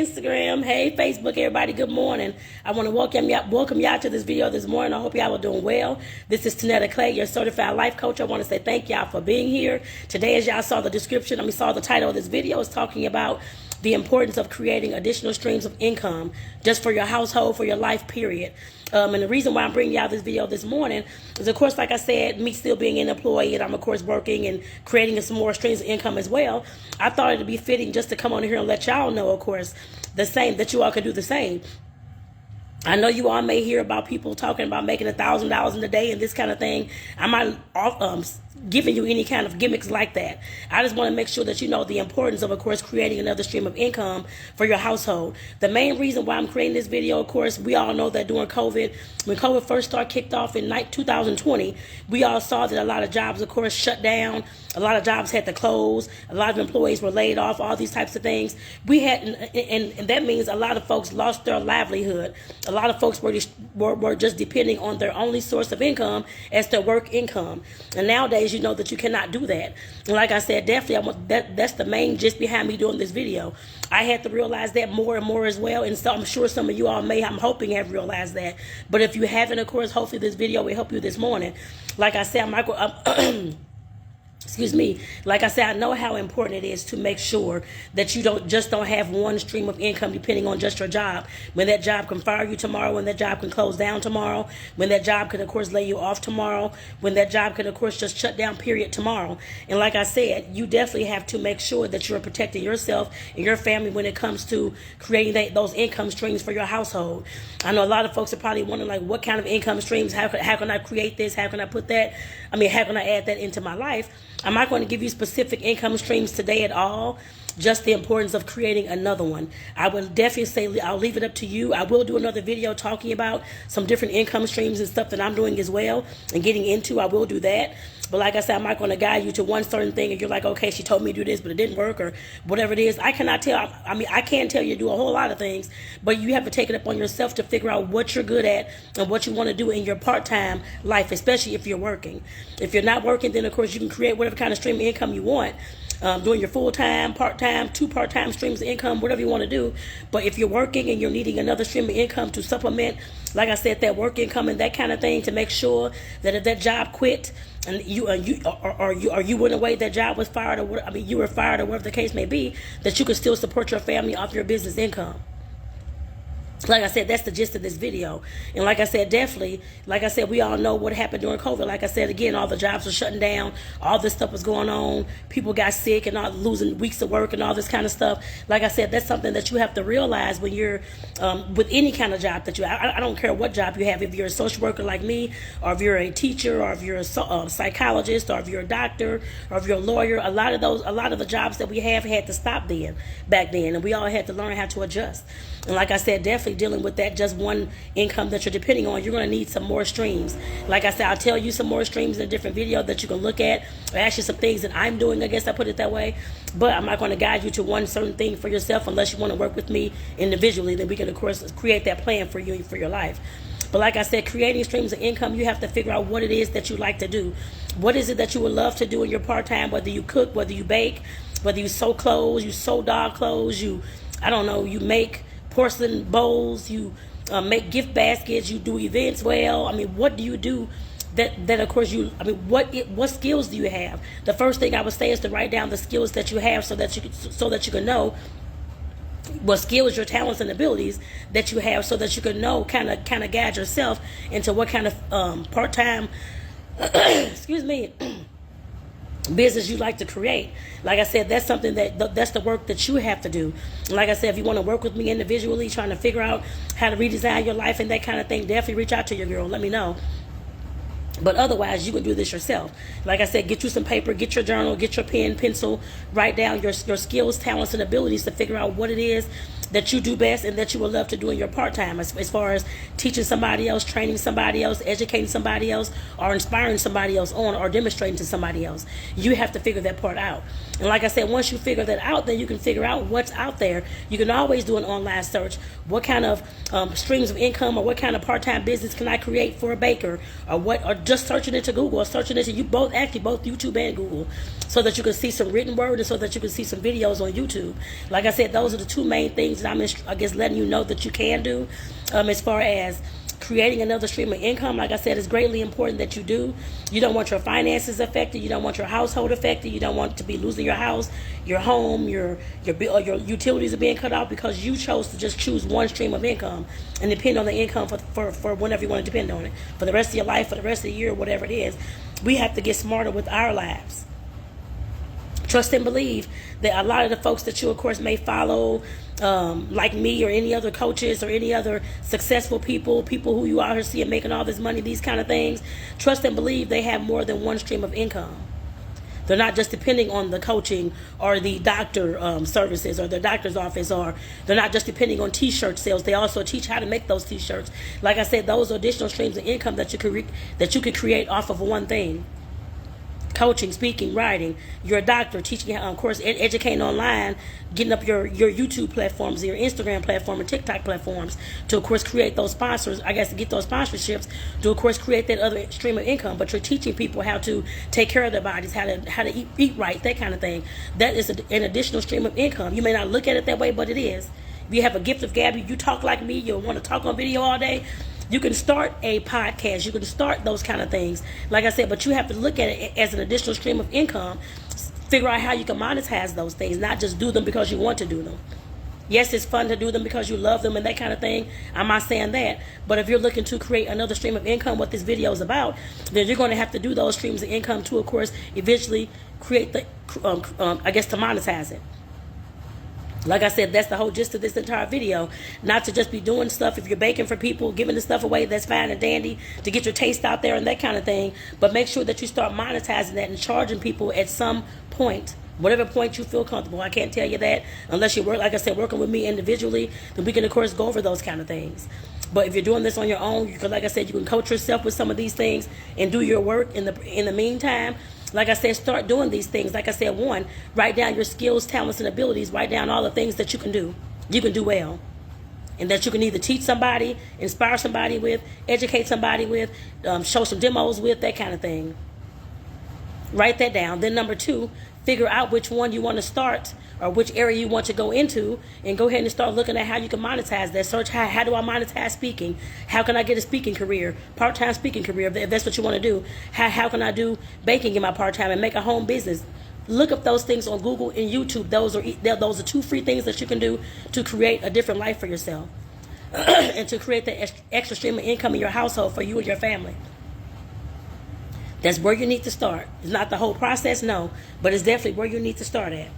Instagram. Hey, Facebook, everybody. Good morning. I want to welcome y'all to this video this morning. I hope y'all are doing well. This is msha.ke, your certified life coach. I want to say thank y'all for being here. Today, as y'all saw the description, saw the title of this video, is talking about the importance of creating additional streams of income just for your household, for your life, period. And the reason why I'm bringing y'all this video this morning is, of course, like I said, me still being an employee, and I'm, of course, working and creating some more streams of income as well. I thought it would be fitting just to come on here and let y'all know, of course, the same, that you all can do the same. I know you all may hear about people talking about making $1,000 in a day and this kind of thing. I'm not giving you any kind of gimmicks like that. I just want to make sure that you know the importance of course, creating another stream of income for your household. The main reason why I'm creating this video, of course, we all know that during COVID, when COVID first kicked off in 2020, we all saw that a lot of jobs, of course, shut down. A lot of jobs had to close. A lot of employees were laid off, all these types of things. We had, and that means a lot of folks lost their livelihood. A lot of folks were just depending on their only source of income as their work income. And nowadays, you know that you cannot do that. And like I said, definitely, that's the main gist behind me doing this video. I had to realize that more and more as well. And so I'm sure some of you all I'm hoping have realized that. But if you haven't, of course, hopefully this video will help you this morning. Like I said, excuse me, like I said, I know how important it is to make sure that you don't have one stream of income depending on just your job. When that job can fire you tomorrow, when that job can close down tomorrow, when that job can, of course, lay you off tomorrow, when that job can, of course, just shut down, period, tomorrow. And like I said, you definitely have to make sure that you're protecting yourself and your family when it comes to creating those income streams for your household. I know a lot of folks are probably wondering, like, what kind of income streams? How can I create this? How can I put that? How can I add that into my life? I'm not going to give you specific income streams today at all, just the importance of creating another one. I will definitely say I'll leave it up to you. I will do another video talking about some different income streams and stuff that I'm doing as well and getting into. I will do that. But like I said, I'm not going to guide you to one certain thing and you're like, okay, she told me to do this, but it didn't work, or whatever it is. I cannot tell. I can tell you to do a whole lot of things, but you have to take it up on yourself to figure out what you're good at and what you want to do in your part-time life, especially if you're working. If you're not working, then, of course, you can create whatever kind of stream of income you want. Doing your full-time, part-time, 2 part-time streams of income, whatever you want to do. But if you're working and you're needing another stream of income to supplement, like I said, that work income and that kind of thing, to make sure that if that job quit and you went away, that job was fired, or you were fired, or whatever the case may be, that you can still support your family off your business income. Like I said, that's the gist of this video. And like I said, definitely, like I said, we all know what happened during COVID. Like I said, again, all the jobs were shutting down. All this stuff was going on. People got sick and all losing weeks of work and all this kind of stuff. Like I said, that's something that you have to realize when you're with any kind of job that you have. I don't care what job you have. If you're a social worker like me, or if you're a teacher, or if you're a psychologist, or if you're a doctor, or if you're a lawyer, a lot of the jobs that we have had to stop back then. And we all had to learn how to adjust. And like I said, definitely dealing with that just one income that you're depending on, you're going to need some more streams. Like I said, I'll tell you some more streams in a different video that you can look at, or actually some things that I'm doing, I guess I put it that way. But I'm not going to guide you to one certain thing for yourself unless you want to work with me individually. Then we can, of course, create that plan for you and for your life. But like I said, creating streams of income, you have to figure out what it is that you like to do. What is it that you would love to do in your part-time, whether you cook, whether you bake, whether you sew clothes, you sew dog clothes, you make porcelain bowls, you make gift baskets, you do events. Well, what do you do that of course what skills do you have? The first thing I would say is to write down the skills that you have, so that you can know what skills, your talents and abilities that you have, so that you can know, kind of guide yourself into what kind of part-time excuse me business you like to create. Like I said, that's something that's the work that you have to do. And like I said, if you want to work with me individually, trying to figure out how to redesign your life and that kind of thing, definitely reach out to your girl. Let me know. But otherwise, you can do this yourself. Like I said, get you some paper, get your journal, get your pen, pencil, write down your skills, talents, and abilities to figure out what it is that you do best and that you would love to do in your part-time, as far as teaching somebody else, training somebody else, educating somebody else, or inspiring somebody else on, or demonstrating to somebody else. You have to figure that part out. And like I said, once you figure that out, then you can figure out what's out there. You can always do an online search. What kind of streams of income, or what kind of part-time business can I create for a baker, or just searching into Google, or searching into both YouTube and Google, so that you can see some written word and so that you can see some videos on YouTube. Like I said, those are the two main things things that I'm, I guess, letting you know that you can do. As far as creating another stream of income, like I said, it's greatly important that you do. You don't want your finances affected. You don't want your household affected. You don't want to be losing your house, your home, your utilities are being cut off because you chose to just choose one stream of income and depend on the income for whenever you want to depend on it, for the rest of your life, for the rest of the year, whatever it is. We have to get smarter with our lives. Trust and believe that a lot of the folks that you, of course, may follow, like me or any other coaches or any other successful people who you out here seeing making all this money, these kind of things, trust and believe they have more than one stream of income. They're not just depending on the coaching or the doctor services or the doctor's office, or they're not just depending on t-shirt sales. They also teach how to make those t-shirts. Like I said, those are additional streams of income that you could create off of one thing. Coaching, speaking, writing. You're a doctor, teaching, of course, educating online, getting up your YouTube platforms, your Instagram platform, and TikTok platforms to, of course, create those sponsors, I guess, to get those sponsorships, to, of course, create that other stream of income. But you're teaching people how to take care of their bodies, how to eat right, that kind of thing. That is an additional stream of income. You may not look at it that way, but it is. If you have a gift of gab, you talk like me, you want to talk on video all day, you can start a podcast. You can start those kind of things. Like I said, but you have to look at it as an additional stream of income. Figure out how you can monetize those things, not just do them because you want to do them. Yes, it's fun to do them because you love them and that kind of thing. I'm not saying that. But if you're looking to create another stream of income, what this video is about, then you're going to have to do those streams of income to, of course, eventually create the, I guess, to monetize it. Like I said, that's the whole gist of this entire video. Not to just be doing stuff. If you're baking for people, giving the stuff away, that's fine and dandy to get your taste out there and that kind of thing. But make sure that you start monetizing that and charging people at some point. Whatever point you feel comfortable. I can't tell you that unless you work, like I said, working with me individually, then we can, of course, go over those kind of things. But if you're doing this on your own, you can, like I said, you can coach yourself with some of these things and do your work in the meantime. Like I said, start doing these things. Like I said, one, write down your skills, talents, and abilities. Write down all the things that you can do well. And that you can either teach somebody, inspire somebody with, educate somebody with, show some demos with, that kind of thing. Write that down. Then number two, figure out which one you want to start or which area you want to go into, and go ahead and start looking at how you can monetize that. Search how do I monetize speaking? How can I get a speaking career, part-time speaking career, if that's what you want to do? How can I do baking in my part-time and make a home business? Look up those things on Google and YouTube. Those are two free things that you can do to create a different life for yourself and to create that extra stream of income in your household for you and your family. That's where you need to start. It's not the whole process, no, but it's definitely where you need to start at.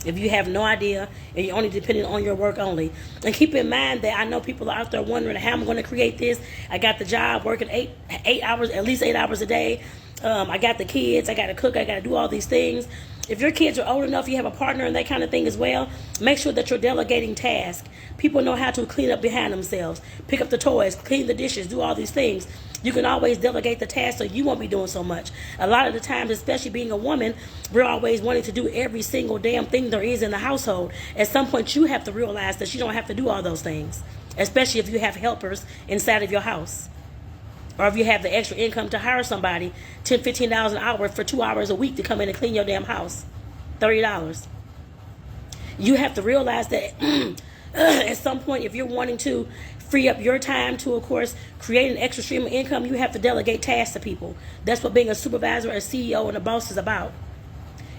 If you have no idea and you're only depending on your work only. And keep in mind that I know people are out there wondering how I'm going to create this. I got the job working eight hours, at least 8 hours a day. I got the kids. I got to cook. I got to do all these things. If your kids are old enough, you have a partner and that kind of thing as well, make sure that you're delegating tasks. People know how to clean up behind themselves, pick up the toys, clean the dishes, do all these things. You can always delegate the task so you won't be doing so much. A lot of the times, especially being a woman, we're always wanting to do every single damn thing there is in the household. At some point, you have to realize that you don't have to do all those things, especially if you have helpers inside of your house. Or if you have the extra income to hire somebody, $10, $15 an hour for 2 hours a week to come in and clean your damn house, $30. You have to realize that at some point, if you're wanting to free up your time to, of course, create an extra stream of income, you have to delegate tasks to people. That's what being a supervisor, a CEO, and a boss is about.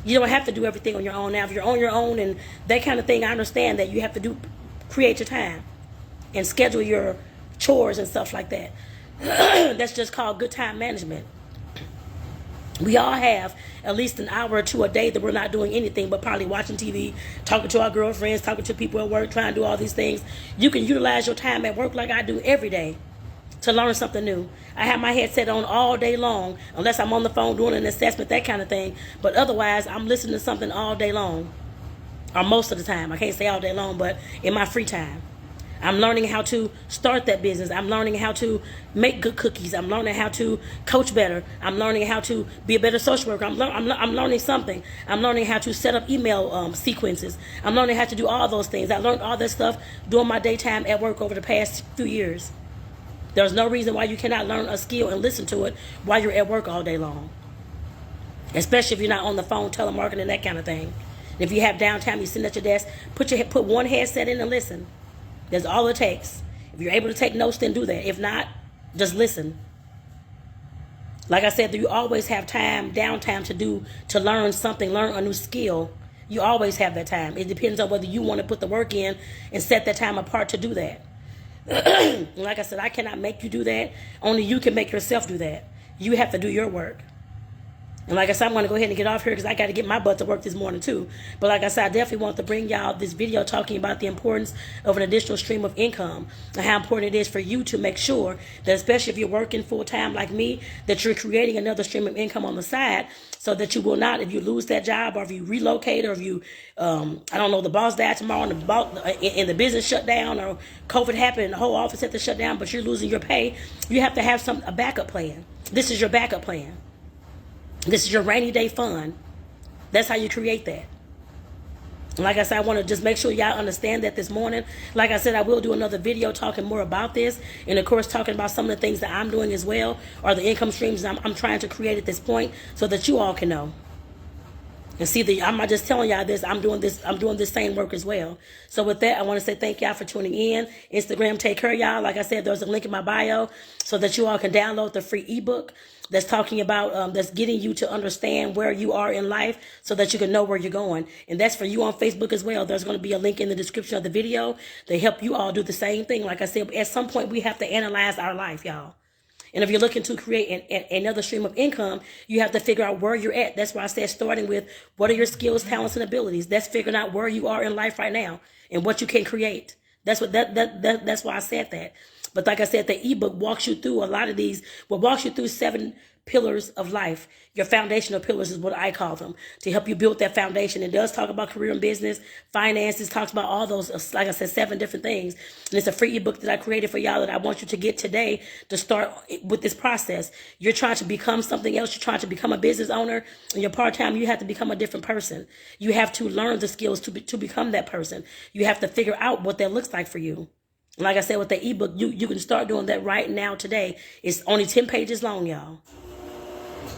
You don't have to do everything on your own. Now, if you're on your own and that kind of thing, I understand that you have to create your time and schedule your chores and stuff like that. That's just called good time management. We all have at least an hour or two a day that we're not doing anything but probably watching TV, talking to our girlfriends, talking to people at work, trying to do all these things. You can utilize your time at work like I do every day to learn something new. I have my headset on all day long, unless I'm on the phone doing an assessment, that kind of thing. But otherwise, I'm listening to something all day long, or most of the time. I can't say all day long, but in my free time. I'm learning how to start that business. I'm learning how to make good cookies. I'm learning how to coach better. I'm learning how to be a better social worker. I'm learning something. I'm learning how to set up email sequences. I'm learning how to do all those things. I learned all that stuff during my daytime at work over the past few years. There's no reason why you cannot learn a skill and listen to it while you're at work all day long. Especially if you're not on the phone telemarketing, that kind of thing. If you have downtime, you sit at your desk, put one headset in and listen. That's all it takes. If you're able to take notes, then do that. If not, just listen. Like I said, you always have downtime to learn something, learn a new skill. You always have that time. It depends on whether you want to put the work in and set that time apart to do that. Like I said, I cannot make you do that. Only you can make yourself do that. You have to do your work. And like I said, I'm going to go ahead and get off here because I got to get my butt to work this morning too. But like I said, I definitely want to bring y'all this video talking about the importance of an additional stream of income and how important it is for you to make sure that, especially if you're working full time like me, that you're creating another stream of income on the side so that you will not, if you lose that job or if you relocate or if you, I don't know, the boss died tomorrow and the business shut down or COVID happened and the whole office had to shut down, but you're losing your pay, you have to have a backup plan. This is your backup plan. This is your rainy day fund. That's how you create that. And like I said, I want to just make sure y'all understand that this morning. Like I said, I will do another video talking more about this. And of course, talking about some of the things that I'm doing as well, or the income streams I'm trying to create at this point so that you all can know. And see, I'm not just telling y'all this, I'm doing this same work as well. So with that, I want to say thank y'all for tuning in. Instagram, take care, y'all. Like I said, there's a link in my bio so that you all can download the free ebook that's talking about, that's getting you to understand where you are in life so that you can know where you're going. And that's for you on Facebook as well. There's going to be a link in the description of the video. They help you all do the same thing. Like I said, at some point, we have to analyze our life, y'all. And if you're looking to create another stream of income, you have to figure out where you're at. That's why I said starting with what are your skills, talents, and abilities. That's figuring out where you are in life right now and what you can create. That's why I said that. But like I said, the ebook walks you through a lot of these. Well, walks you through 7 pillars of life. Your foundational pillars is what I call them, to help you build that foundation. It does talk about career and business, finances, talks about all those, like I said, 7 different things. And it's a free ebook that I created for y'all that I want you to get today to start with this process. You're trying to become something else. You're trying to become a business owner. And you're part-time, you have to become a different person. You have to learn the skills to become that person. You have to figure out what that looks like for you. Like I said, with the ebook, you can start doing that right now today. It's only 10 pages long, y'all.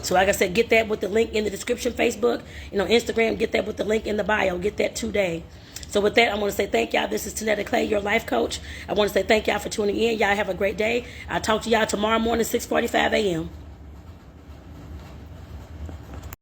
So like I said, get that with the link in the description, Facebook, Instagram, get that with the link in the bio. Get that today. So with that, I want to say thank y'all. This is Tanetta, your life coach. I want to say thank y'all for tuning in. Y'all have a great day. I'll talk to y'all tomorrow morning, 6:45 a.m.